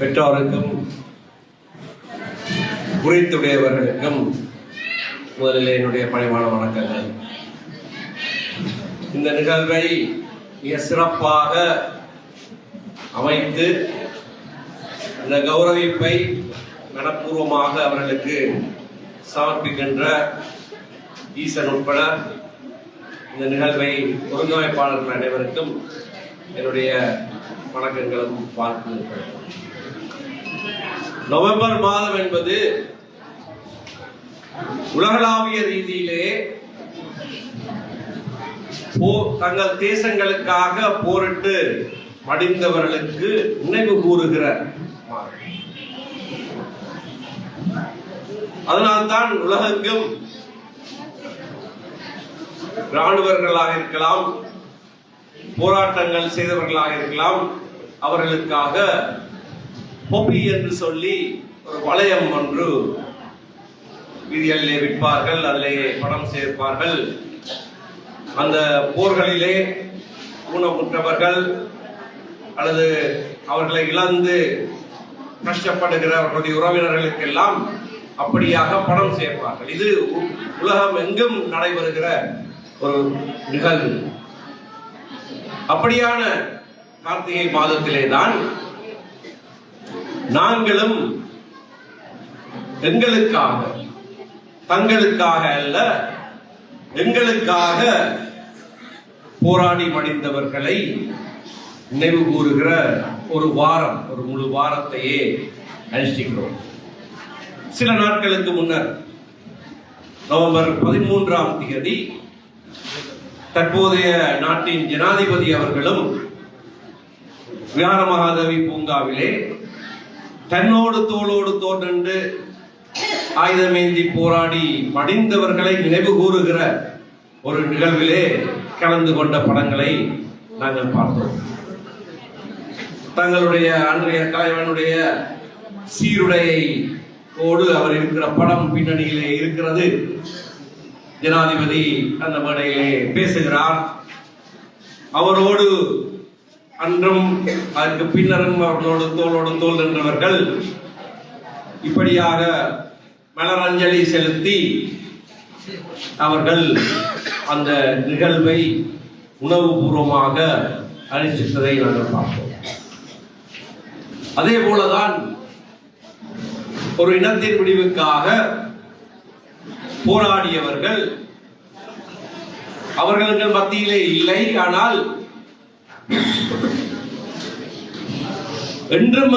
பெற்றோருக்கும் குறித்துடையவர்களுக்கும் முதலில் என்னுடைய பணிவான வணக்கங்கள். இந்த நிகழ்வை மிக சிறப்பாக அமைத்து இந்த கௌரவிப்பை மனப்பூர்வமாக அவர்களுக்கு சமர்ப்பிக்கின்ற ஈசன் உட்பட இந்த நிகழ்வை ஒருங்கமைப்பாளர்கள் அனைவருக்கும் என்னுடைய வணக்கங்களும் வாழ்த்துக்கள். நவம்பர் மாதம் என்பது உலகளாவிய ரீதியிலே தங்கள் தேசங்களுக்காக போரிட்டு மடிந்தவர்களுக்கு நினைவு கூறுகிற மாதம். அதனால்தான் உலகெங்கும் ராணுவர்களாக இருக்கலாம், போராட்டங்கள் செய்தவர்களாக இருக்கலாம், அவர்களுக்காக பொப்பி என்று சொல்லி ஒரு வளையம் ஒன்று வீதிகளிலே விற்பார்கள், அதிலே பணம் சேர்ப்பார்கள். அந்த போர்களிலே ஊனமுற்றவர்கள் அல்லது அவர்களை இழந்து கஷ்டப்படுகிற அவர்களுடைய உறவினர்களுக்கெல்லாம் அப்படியாக பணம் சேர்ப்பார்கள். இது உலகம் எங்கும் நடைபெறுகிற ஒரு நிகழ்வு. அப்படியான கார்த்திகை மாதத்திலே தான் நாங்களும் எங்களுக்காக, தங்களுக்காக அல்ல, எங்களுக்காக போராடி மடிந்தவர்களை நினைவு கூறுகிற ஒரு வாரம், ஒரு முழு வாரத்தையே அனுஷ்டிக்கிறோம். சில நாட்களுக்கு முன்னர் நவம்பர் 13ஆம் தேதி தற்போதைய நாட்டின் ஜனாதிபதி அவர்களும் விஹார மகாதேவி பூங்காவிலே தன்னோடு தோளோடு தோன்று ஆயுதமேந்தி போராடி மடிந்தவர்களை நினைவு கூறுகிற ஒரு நிகழ்விலே கலந்து கொண்ட படங்களை நாங்கள் பார்த்தோம். தங்களுடைய அன்றைய தலைவனுடைய சீருடையோடு அவர் இருக்கிற படம் பின்னணியிலே இருக்கிறது. ஜனாதிபதி அந்த மேடையிலே பேசுகிறார். அவரோடு அன்றும் அதற்கு பின்னரும் அவர்களோடு தோளோடு தோல் நின்றவர்கள் இப்படியாக மலரஞ்சலி செலுத்தி அவர்கள் அந்த நிகழ்வை உணவுபூர்வமாக அனுஷ்டித்ததை நாங்கள் பார்த்தோம். அதே போலதான் ஒரு இனத்தின் முடிவுக்காக போராடியவர்கள் அவர்களுக்கு மத்தியிலே இல்லை, ஆனால் என்றும்